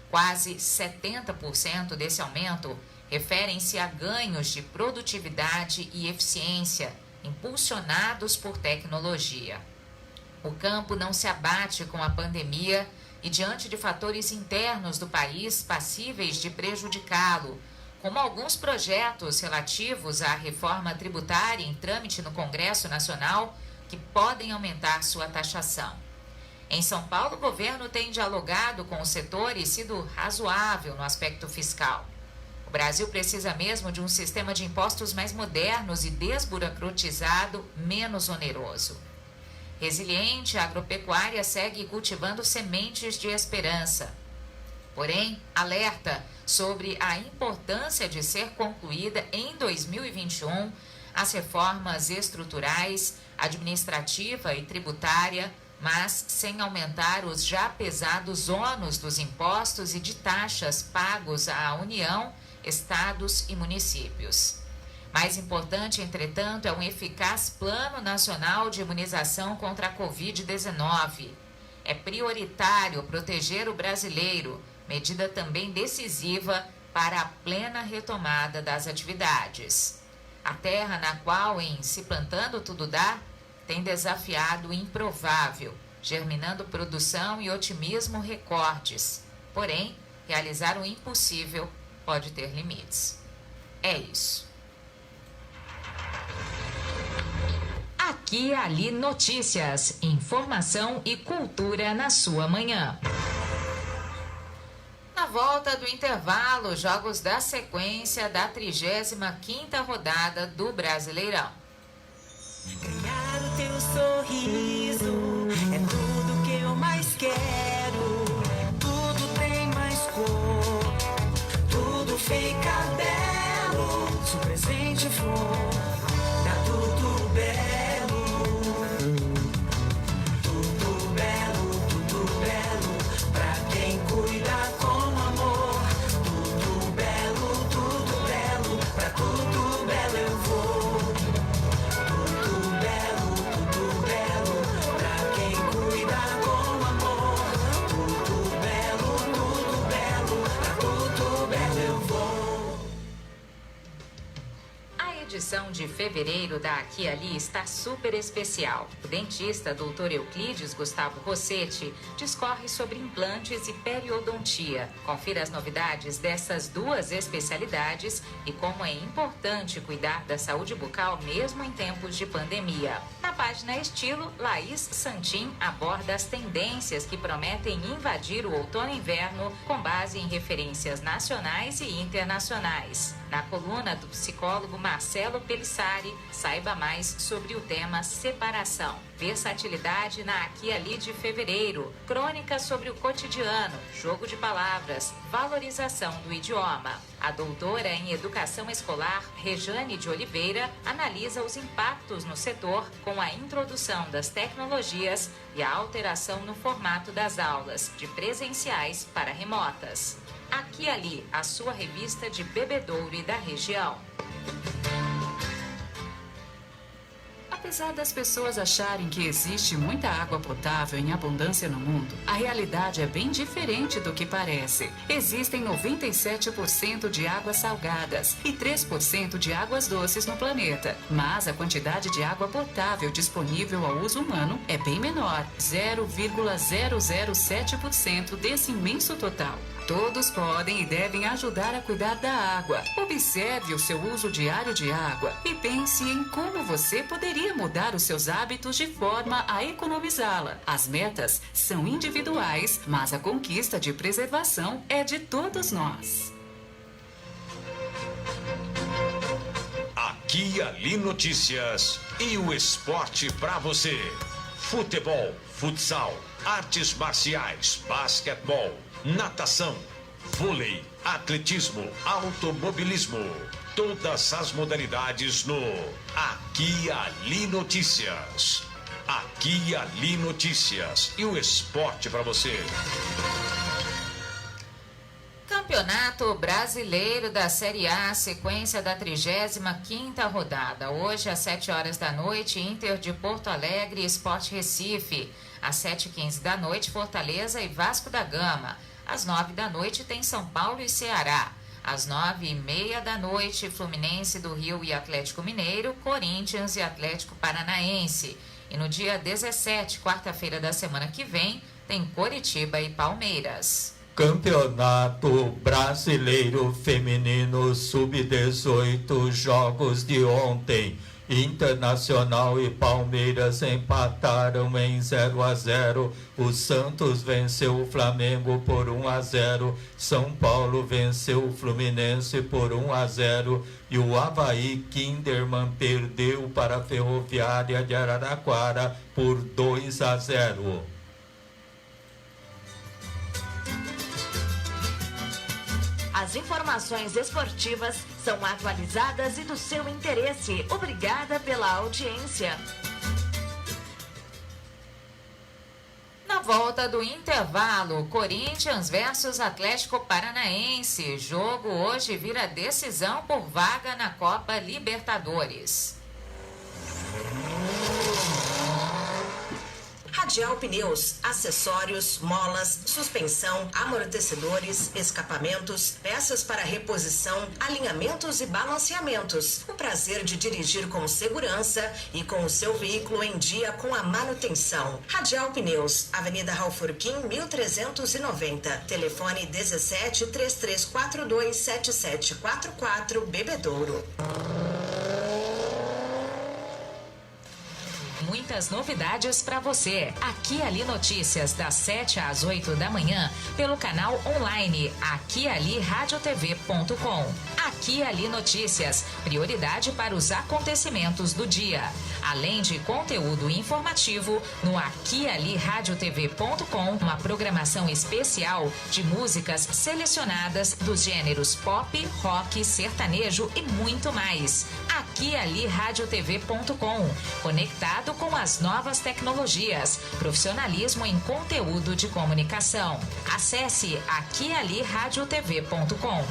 S2: Quase 70% desse aumento referem-se a ganhos de produtividade e eficiência, impulsionados por tecnologia. O campo não se abate com a pandemia e diante de fatores internos do país passíveis de prejudicá-lo, como alguns projetos relativos à reforma tributária em trâmite no Congresso Nacional, que podem aumentar sua taxação. Em São Paulo, o governo tem dialogado com o setor e sido razoável no aspecto fiscal. O Brasil precisa mesmo de um sistema de impostos mais modernos e desburocratizado, menos oneroso. Resiliente, a agropecuária segue cultivando sementes de esperança. Porém, alerta sobre a importância de ser concluída em 2021 as reformas estruturais, administrativa e tributária, mas sem aumentar os já pesados ônus dos impostos e de taxas pagos à União, estados e municípios. Mais importante, entretanto, é um eficaz Plano Nacional de Imunização contra a Covid-19. É prioritário proteger o brasileiro, medida também decisiva para a plena retomada das atividades. A terra na qual, em Se Plantando Tudo Dá, tem desafiado o improvável, germinando produção e otimismo recordes. Porém, realizar o impossível pode ter limites. É isso. Aqui e Ali Notícias, informação e cultura na sua manhã. Na volta do intervalo, jogos da sequência da 35ª rodada do Brasileirão.
S16: Ganhar o teu sorriso é tudo que eu mais quero. Tudo tem mais cor, tudo fica belo. Se o presente for da Tudo Belo, tudo belo, tudo belo, pra quem cuida com amor. Tudo belo, pra Tudo Belo eu vou.
S2: A edição de fevereiro da Aqui e Ali está super especial. O dentista Dr. Euclides Gustavo Rossetti discorre sobre implantes e periodontia. Confira as novidades dessas duas especialidades e como é importante cuidar da saúde bucal mesmo em tempos de pandemia. Na página Estilo, Laís Santin aborda as tendências que prometem invadir o outono e inverno com base em referências nacionais e internacionais. Na coluna do psicólogo Marcelo Pelissari, saiba mais sobre o tema separação. Versatilidade na Aqui e Ali de fevereiro. Crônica sobre o cotidiano, jogo de palavras, valorização do idioma. A doutora em Educação Escolar, Rejane de Oliveira, analisa os impactos no setor com a introdução das tecnologias e a alteração no formato das aulas, de presenciais para remotas. Aqui e Ali, a sua revista de Bebedouro e da região.
S14: Apesar das pessoas acharem que existe muita água potável em abundância no mundo, a realidade é bem diferente do que parece. Existem 97% de águas salgadas e 3% de águas doces no planeta, mas a quantidade de água potável disponível ao uso humano é bem menor, 0,007% desse imenso total. Todos podem e devem ajudar a cuidar da água. Observe o seu uso diário de água e pense em como você poderia mudar os seus hábitos de forma a economizá-la. As metas são individuais, mas a conquista de preservação é de todos nós.
S1: Aqui e Ali Notícias e o esporte pra você. Futebol, futsal, artes marciais, basquetebol, natação, vôlei, atletismo, automobilismo. Todas as modalidades no Aqui e Ali Notícias. Aqui e Ali Notícias e o esporte para você.
S2: Campeonato Brasileiro da Série A, sequência da 35ª rodada. Hoje, às 7 horas da noite, Inter de Porto Alegre e Sport Recife. Às 7h15 da noite, Fortaleza e Vasco da Gama. Às 9 da noite, tem São Paulo e Ceará. Às 9h30 da noite, Fluminense do Rio e Atlético Mineiro, Corinthians e Atlético Paranaense. E no dia 17, quarta-feira da semana que vem, tem Coritiba e Palmeiras.
S3: Campeonato Brasileiro Feminino Sub-18, jogos de ontem. Internacional e Palmeiras empataram em 0-0. O Santos venceu o Flamengo por 1-0. São Paulo venceu o Fluminense por 1-0. E o Avaí Kinderman perdeu para a Ferroviária de Araraquara por 2-0.
S10: As informações esportivas são atualizadas e do seu interesse. Obrigada pela audiência.
S2: Na volta do intervalo, Corinthians versus Atlético Paranaense. Jogo hoje vira decisão por vaga na Copa Libertadores.
S5: Radial Pneus, acessórios, molas, suspensão, amortecedores, escapamentos, peças para reposição, alinhamentos e balanceamentos. O prazer de dirigir com segurança e com o seu veículo em dia com a manutenção. Radial Pneus, Avenida Raufurquim, 1390. Telefone 17 3342 7744, Bebedouro.
S2: Muitas novidades para você. Aqui Ali Notícias, das 7 às 8 da manhã, pelo canal online aquiali-radiotv.com. Aqui Ali Notícias, prioridade para os acontecimentos do dia. Além de conteúdo informativo, no aquiali-radiotv.com, uma programação especial de músicas selecionadas dos gêneros pop, rock, sertanejo e muito mais. aquiali-radiotv.com, conectado com as novas tecnologias, profissionalismo em conteúdo de comunicação. Acesse aquiali-radiotv.com.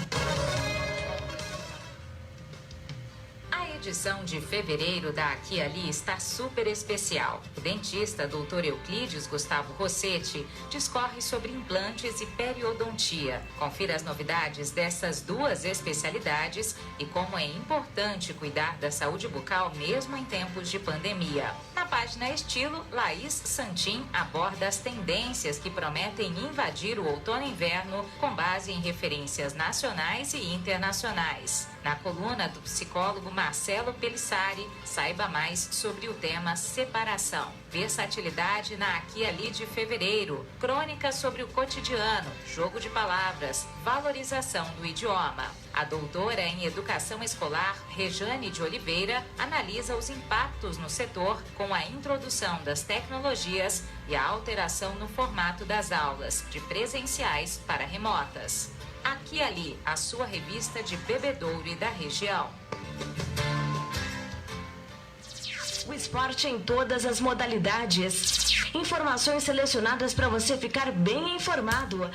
S2: A edição de fevereiro da Aqui Ali está super especial. O dentista Dr. Euclides Gustavo Rossetti discorre sobre implantes e periodontia. Confira as novidades dessas duas especialidades e como é importante cuidar da saúde bucal mesmo em tempos de pandemia. Na página Estilo, Laís Santin aborda as tendências que prometem invadir o outono e inverno com base em referências nacionais e internacionais. Na coluna do psicólogo Marcelo Pelissari, saiba mais sobre o tema separação. Versatilidade na Aqui Ali de fevereiro. Crônica sobre o cotidiano, jogo de palavras, valorização do idioma. A doutora em educação escolar, Rejane de Oliveira, analisa os impactos no setor com a introdução das tecnologias e a alteração no formato das aulas, de presenciais para remotas. Aqui Ali, a sua revista de Bebedouro e da região.
S10: O esporte em todas as modalidades. Informações selecionadas para você ficar bem informado.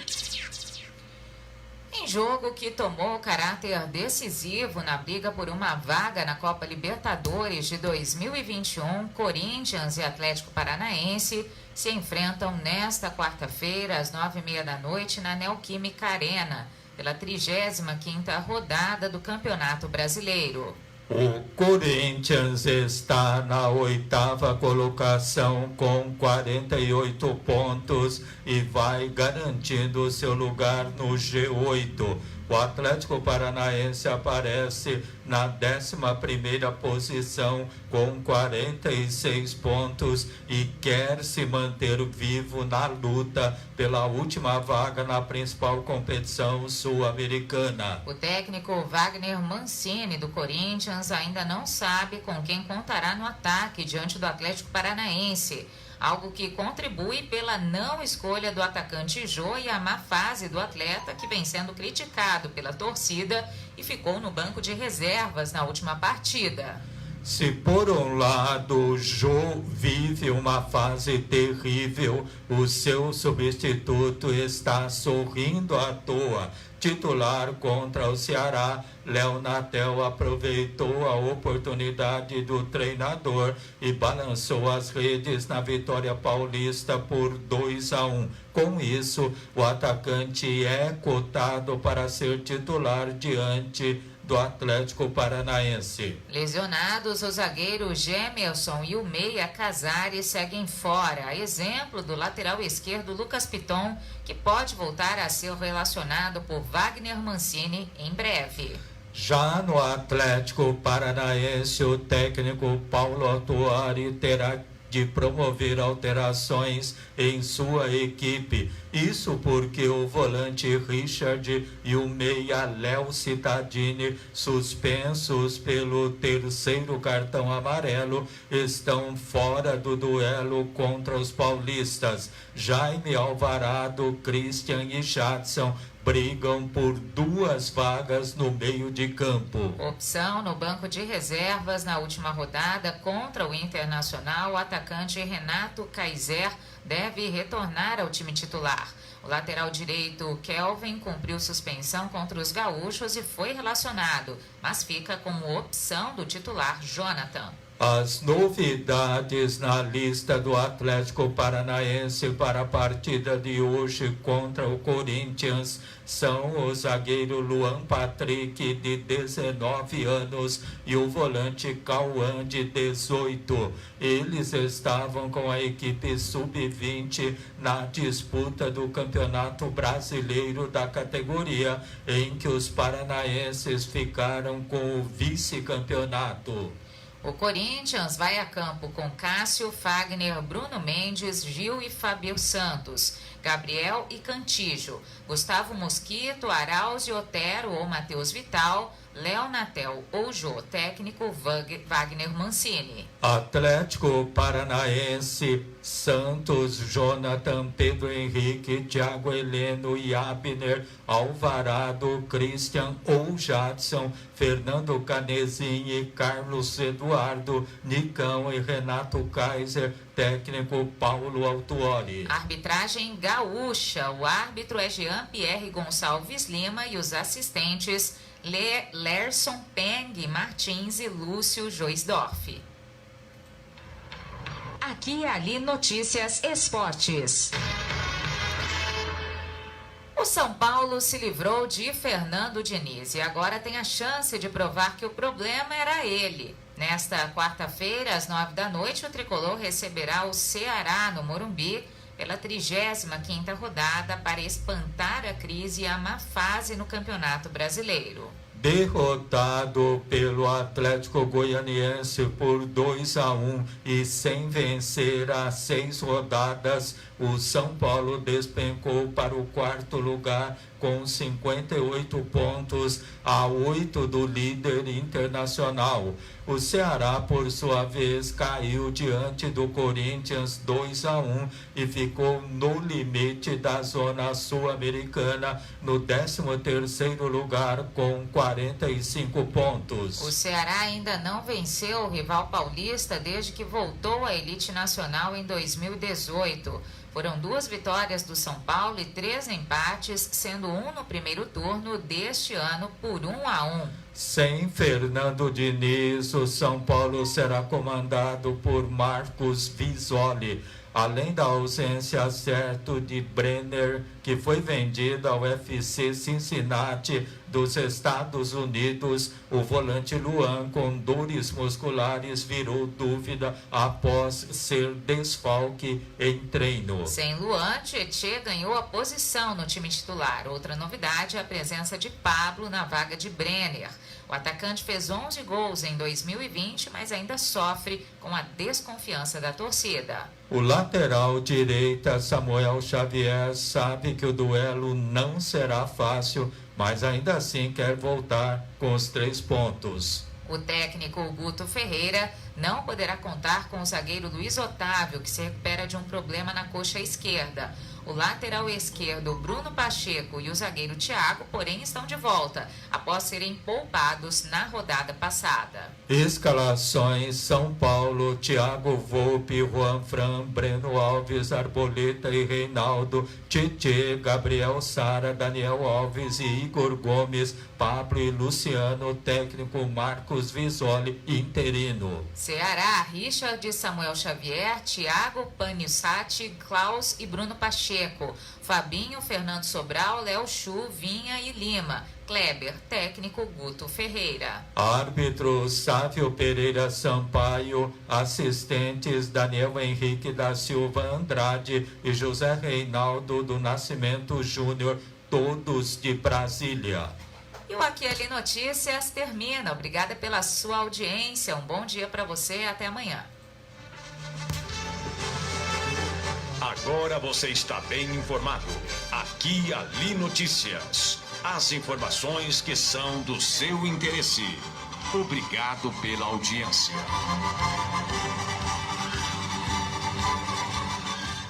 S2: Em jogo que tomou caráter decisivo na briga por uma vaga na Copa Libertadores de 2021, Corinthians e Atlético Paranaense se enfrentam nesta quarta-feira às 9h30 da noite na Neoquímica Arena, pela 35ª rodada do Campeonato Brasileiro.
S3: O Corinthians está na 8ª colocação com 48 pontos e vai garantindo seu lugar no G8. O Atlético Paranaense aparece na 11ª posição com 46 pontos e quer se manter vivo na luta pela última vaga na principal competição sul-americana.
S2: O técnico Wagner Mancini do Corinthians ainda não sabe com quem contará no ataque diante do Atlético Paranaense. Algo que contribui pela não escolha do atacante Jô e a má fase do atleta, que vem sendo criticado pela torcida e ficou no banco de reservas na última partida.
S3: Se por um lado Jô vive uma fase terrível, o seu substituto está sorrindo à toa. Titular contra o Ceará, Léo Natel aproveitou a oportunidade do treinador e balançou as redes na vitória paulista por 2-1. Com isso, o atacante é cotado para ser titular diante do Atlético Paranaense.
S2: Lesionados, o zagueiro Gemerson e o meia Casares seguem fora. Exemplo do lateral esquerdo Lucas Piton, que pode voltar a ser relacionado por Wagner Mancini em breve.
S3: Já no Atlético Paranaense, o técnico Paulo Autuori terá de promover alterações em sua equipe. Isso porque o volante Richard e o meia Léo Cittadini, suspensos pelo terceiro cartão amarelo, estão fora do duelo contra os paulistas. Jaime Alvarado, Christian e Jadson brigam por 2 vagas no meio de campo.
S2: Opção no banco de reservas na última rodada contra o Internacional, o atacante Renato Kaiser deve retornar ao time titular. O lateral direito Kelvin cumpriu suspensão contra os gaúchos e foi relacionado, mas fica como opção do titular Jonathan.
S3: As novidades na lista do Atlético Paranaense para a partida de hoje contra o Corinthians são o zagueiro Luan Patrick, de 19 anos, e o volante Cauã, de 18. Eles estavam com a equipe sub-20 na disputa do Campeonato Brasileiro da categoria, em que os paranaenses ficaram com o vice-campeonato.
S2: O Corinthians vai a campo com Cássio, Fagner, Bruno Mendes, Gil e Fábio Santos, Gabriel e Cantígio, Gustavo Mosquito, Arauz e Otero ou Matheus Vital, Léo Natel ou Jô, técnico Wagner Mancini.
S3: Atlético Paranaense, Santos, Jonathan, Pedro Henrique, Thiago Heleno e Abner, Alvarado, Christian ou Jadson, Fernando Canezinho, Carlos Eduardo, Nicão e Renato Kaiser, técnico Paulo Autuori.
S2: Arbitragem gaúcha, o árbitro é Jean-Pierre Gonçalves Lima e os assistentes Lerson Peng Martins e Lúcio Joisdorf. Aqui e ali notícias esportes. O São Paulo se livrou de Fernando Diniz e agora tem a chance de provar que o problema era ele. Nesta quarta-feira, às 21h, o tricolor receberá o Ceará no Morumbi pela 35ª rodada para espantar a crise e a má fase no Campeonato Brasileiro.
S3: Derrotado pelo Atlético Goianiense por 2-1 e sem vencer as 6 rodadas, o São Paulo despencou para o 4º lugar com 58 pontos, a 8 do líder Internacional. O Ceará, por sua vez, caiu diante do Corinthians 2-1 e ficou no limite da zona sul-americana, no 13º lugar com 45 pontos.
S2: O Ceará ainda não venceu o rival paulista desde que voltou à elite nacional em 2018. Foram 2 vitórias do São Paulo e 3 empates, sendo um no primeiro turno deste ano por 1-1.
S3: Sem Fernando Diniz, o São Paulo será comandado por Marcos Visoli. Além da ausência certa de Brenner, que foi vendido ao FC Cincinnati dos Estados Unidos, o volante Luan, com dores musculares, virou dúvida após ser desfalque em treino.
S2: Sem Luan, Tietê ganhou a posição no time titular. Outra novidade é a presença de Pablo na vaga de Brenner. O atacante fez 11 gols em 2020, mas ainda sofre com a desconfiança da torcida.
S3: O lateral direita Samuel Xavier sabe que o duelo não será fácil, mas ainda assim quer voltar com os 3 pontos.
S2: O técnico Guto Ferreira não poderá contar com o zagueiro Luiz Otávio, que se recupera de um problema na coxa esquerda. O lateral esquerdo Bruno Pacheco e o zagueiro Thiago, porém, estão de volta, após serem poupados na rodada passada.
S3: Escalações: São Paulo, Thiago Volpe, Juan Fran, Breno Alves, Arboleta e Reinaldo, Tietê, Gabriel Sara, Daniel Alves e Igor Gomes, Pablo e Luciano, técnico Marcos Visoli, interino.
S2: Ceará, Richard, Samuel Xavier, Thiago, Panissati, Klaus e Bruno Pacheco. Pacheco. Fabinho, Fernando Sobral, Léo Chu, Vinha e Lima. Kleber, técnico Guto Ferreira.
S3: Árbitro Sávio Pereira Sampaio, assistentes Daniel Henrique da Silva Andrade e José Reinaldo do Nascimento Júnior, todos de Brasília.
S2: E o Aqui Ali Notícias termina. Obrigada pela sua audiência. Um bom dia para você e até amanhã.
S1: Agora você está bem informado. Aqui Ali Notícias. As informações que são do seu interesse. Obrigado pela audiência.